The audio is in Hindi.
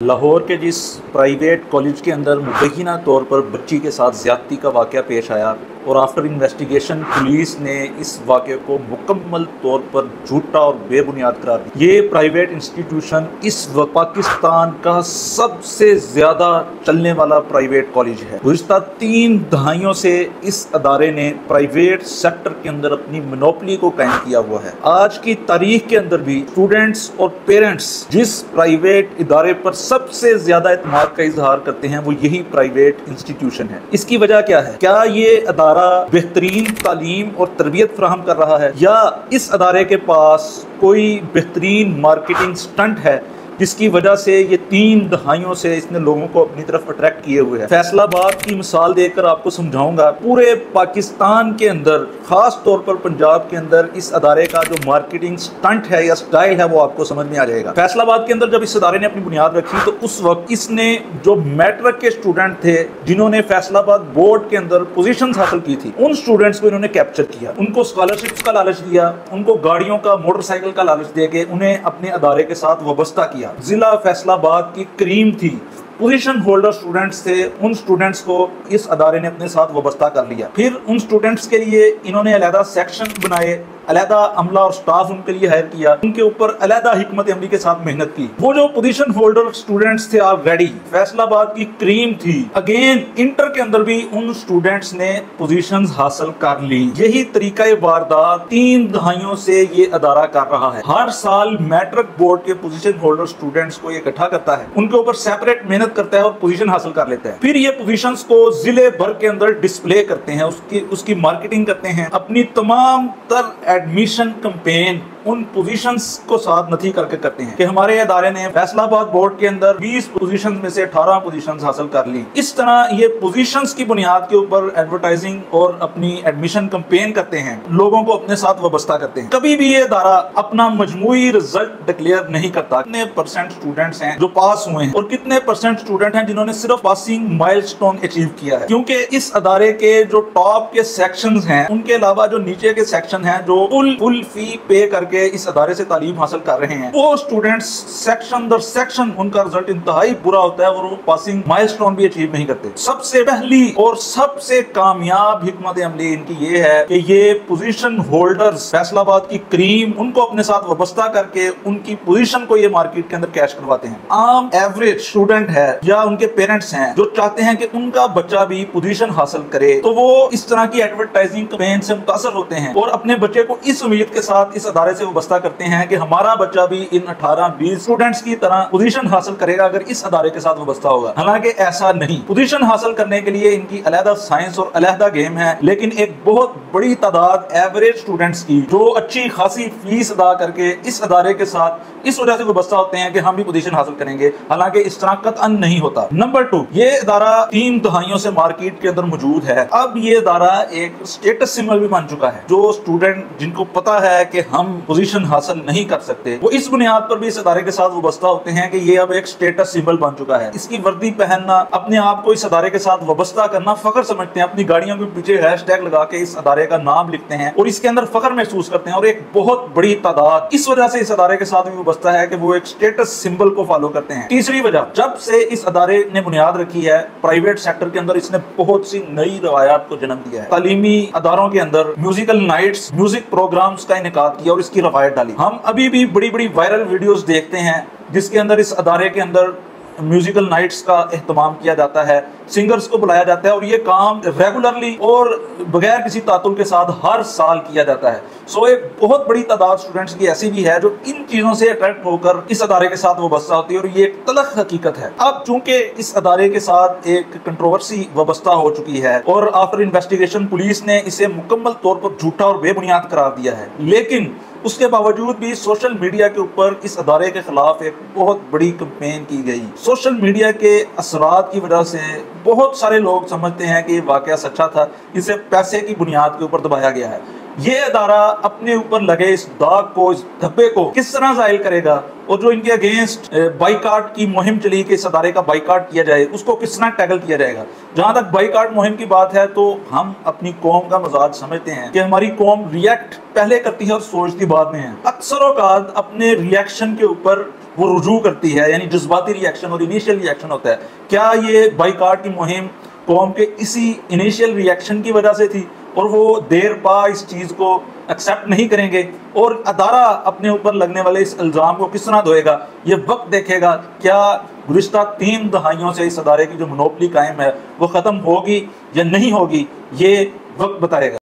लाहौर के जिस प्राइवेट कॉलेज के अंदर मुबैना तौर पर बच्ची के साथ ज़्यादती का वाक़या पेश आया और आफ्टर इन्वेस्टिगेशन पुलिस ने इस वाक़े को मुकम्मल तौर पर झूठा और बेबुनियाद करार दिया। ये प्राइवेट इंस्टीट्यूशन इस वक्त पाकिस्तान का सबसे ज़्यादा चलने वाला प्राइवेट कॉलेज है। गुज़िश्ता 3 दहाइयों से इस अदारे ने प्राइवेट सेक्टर के अंदर अपनी मोनोपोली को कायम किया हुआ है। आज की तारीख के अंदर भी स्टूडेंट्स और पेरेंट्स जिस प्राइवेट इदारे पर सबसे ज्यादा एतमाद का इजहार करते हैं वो यही प्राइवेट इंस्टीट्यूशन है। इसकी वजह क्या है? क्या ये अदारा बेहतरीन तालीम और तरबियत फराहम कर रहा है या इस अदारे के पास कोई बेहतरीन मार्केटिंग स्टंट है जिसकी वजह से ये 3 दहाइयों से इसने लोगों को अपनी तरफ अट्रैक्ट किए हुए है। फैसलाबाद की मिसाल देकर आपको समझाऊंगा। पूरे पाकिस्तान के अंदर, खास तौर पर पंजाब के अंदर, इस अदारे का जो मार्केटिंग स्टंट है या स्टाइल है वो आपको समझ में आ जाएगा। फैसलाबाद के अंदर जब इस अदारे ने अपनी बुनियाद रखी तो उस वक्त इसने जो मैट्रिक के स्टूडेंट थे जिन्होंने फैसलाबाद बोर्ड के अंदर पोजीशन हासिल की थी, उन स्टूडेंट्स को इन्होंने कैप्चर किया, उनको स्कॉलरशिप का लालच दिया, उनको गाड़ियों का, मोटरसाइकिल का लालच देके उन्हें अपने अदारे के साथ वाबस्ता किया। जिला फैसलाबाद की क्रीम थी, पोजीशन होल्डर स्टूडेंट्स थे, उन स्टूडेंट्स को इस अदारे ने अपने साथ वाबस्ता कर लिया। फिर उन स्टूडेंट्स के लिए इन्होंने अलहदा सेक्शन बनाए, अलहदा अमला और स्टाफ उनके लिए हायर किया, उनके ऊपर अलहदा हिकमत अमली के साथ मेहनत की। वो जो पोजीशन होल्डर स्टूडेंट्स थे ऑलरेडी, फैसलाबाद की क्रीम थी, अगेन इंटर के अंदर भी उन स्टूडेंट्स ने पोजीशंस हासिल कर ली। यही तरीका वारदात 3 दहाइयों से ये अदारा कर रहा है। हर साल मैट्रिक बोर्ड के पोजीशन होल्डर स्टूडेंट्स को ये इकट्ठा करता है, उनके ऊपर सेपरेट मेहनत करता है और पोजीशन हासिल कर लेता है। फिर ये पोजीशंस को जिले भर के अंदर डिस्प्ले करते हैं, उसकी मार्केटिंग करते हैं, अपनी तमाम तर एडमिशन कैंपेन उन पोजीशंस को साथ नथी करके करते हैं कि हमारे अदारे ने फैसलाबाद बोर्ड के अंदर 20 पोजीशंस में से 18 पोजीशंस हासिल कर ली। इस तरह ये पोजीशंस की बुनियाद के ऊपर एडवर्टाइजिंग और अपनी एडमिशन कैंपेन करते हैं, लोगों को अपने साथ वाबस्ता करते हैं। कभी भी ये अदारा अपना मजमूई रिजल्ट डिक्लेयर नहीं करता, कितने परसेंट स्टूडेंट्स हैं जो पास हुए हैं और कितने परसेंट स्टूडेंट हैं जिन्होंने सिर्फ पासिंग माइलस्टोन अचीव किया है। क्योंकि इस अदारे के जो टॉप के सेक्शंस हैं, उनके अलावा जो नीचे के सेक्शन हैं जो फुल फी पे करके इस अदारे से तालीम हासिल कर रहे हैं, वो स्टूडेंट्स सेक्शन दर सेक्शन उनका रिजल्ट इंतहाई बुरा होता है और वो पासिंग माइलस्टोन भी अचीव नहीं करते। सबसे पहली और सबसे कामयाब हिकमत अमली इनकी ये है कि ये पोजीशन होल्डर्स, फैसलाबाद की क्रीम, उनको अपने साथ वाबस्ता करके उनकी पोजीशन को ये मार्केट के अंदर कैश करवाते हैं। आम एवरेज स्टूडेंट है या उनके पेरेंट्स हैं जो चाहते हैं कि उनका बच्चा भी पोजीशन हासिल करे, तो वो इस तरह की एडवर्टाइजिंग कैंपेन से मुतासर होते हैं और अपने बच्चे को इस उम्मीद के साथ इस अदारे से वाबस्ता करते हैं कि हमारा बच्चा भी इन 18-20 स्टूडेंट्स की तरह पोजीशन हासिल करेगा अगर इस अदारे के साथ वाबस्ता होगा। हालांकि ऐसा नहीं। पोजीशन हासिल करने के लिए इनकी अलहदा साइंस और अलहदा गेम है, लेकिन एक बहुत बड़ी तादाद एवरेज स्टूडेंट्स की जो अच्छी खासी फीस अदा करके इस अदारे के साथ इस वजह से वाबस्ता होते हैं कि हम भी पोजीशन हासिल करेंगे, हालांकि इस तरह कतअन नहीं होता। नंबर 2, ये अदारा 3 दहाइयों से मार्केट के अंदर मौजूद है। अब ये अदारा एक स्टेटस सिंबल भी बन चुका है। जो स्टूडेंट जिनको पता है कि हम पोजीशन हासिल नहीं कर सकते, वो इस बुनियाद पर भी इस अदारे के साथ वाबस्ता होते हैं कि ये अब एक स्टेटस सिंबल बन चुका है। इसकी वर्दी पहनना, अपने आप को इस अदारे के साथ वाबस्ता करना फख्र समझते हैं। अपनी गाड़ियों के पीछे हैशटैग लगा के इस अदारे का नाम लिखते हैं और इसके अंदर फख्र महसूस करते हैं। और एक बहुत बड़ी तादाद इस वजह से इस अदारे के साथ भी वाबस्ता है कि वो एक स्टेटस सिंबल को फॉलो करते हैं। तीसरी वजह, जब से इस अदारे ने बुनियाद रखी है प्राइवेट सेक्टर के अंदर, इसने बहुत सी नई रवायात को जन्म दिया है। तालीमी अदारों के अंदर म्यूजिकल नाइट्स, म्यूजिक प्रोग्राम्स का इनेकाद किया और इसकी रवायत डाली। हम अभी भी बड़ी बड़ी वायरल वीडियोस देखते हैं जिसके अंदर इस अदारे के अंदर म्यूजिकल नाइट्स का एहतमाम किया जाता है, सिंगर्स को बुलाया जाता है और ये काम रेगुलरली और बगैर किसी तातुल के साथ हर साल किया जाता है। सो एक बहुत बड़ी तादाद स्टूडेंट्स की ऐसी भी है जो इन चीज़ों से अट्रैक्ट होकर इस अदारे के साथ वाबस्ता होती है और ये एक तलख हकीकत है। अब चूंकि इस अदारे के साथ एक कंट्रोवर्सी वाबस्ता हो चुकी है और आफ्टर इन्वेस्टिगेशन पुलिस ने इसे मुकम्मल तौर पर झूठा और बेबुनियाद करार दिया है, लेकिन उसके बावजूद भी सोशल मीडिया के ऊपर इस अदारे के खिलाफ एक बहुत बड़ी कैंपेन की गई। सोशल मीडिया के असरात की वजह से बहुत सारे लोग समझते हैं कि ये वाकया सच्चा था, इसे पैसे की बुनियाद के ऊपर दबाया गया है। ये अदारा अपने ऊपर लगे इस दाग को, इस धब्बे को किस तरह जाहिल करेगा, और जो इनके अगेंस्ट बाइकाट की मुहिम चली कि इस अदारे का बाइकाट किया जाए, उसको किस तरह टैकल किया जाएगा। जहां तक बाइकाट मुहिम की बात है तो हम अपनी कौम का मजाज समझते हैं कि हमारी कौम रिएक्ट पहले करती है और सोचती बाद में है। अक्सर औकात अपने रिएक्शन के ऊपर वो रुजू करती है, यानी जज्बाती रिएक्शन और इनिशियल रिएक्शन होता है। क्या ये बाइकाट की मुहिम कौम के इसी इनिशियल रिएक्शन की वजह से थी और वो देर पा इस चीज़ को एक्सेप्ट नहीं करेंगे, और अदारा अपने ऊपर लगने वाले इस इल्ज़ाम को किस तरह धोएगा ये वक्त देखेगा। क्या गुज़िश्ता 3 दहाइयों से इस अदारे की जो मोनोपली कायम है वो ख़त्म होगी या नहीं होगी, ये वक्त बताएगा।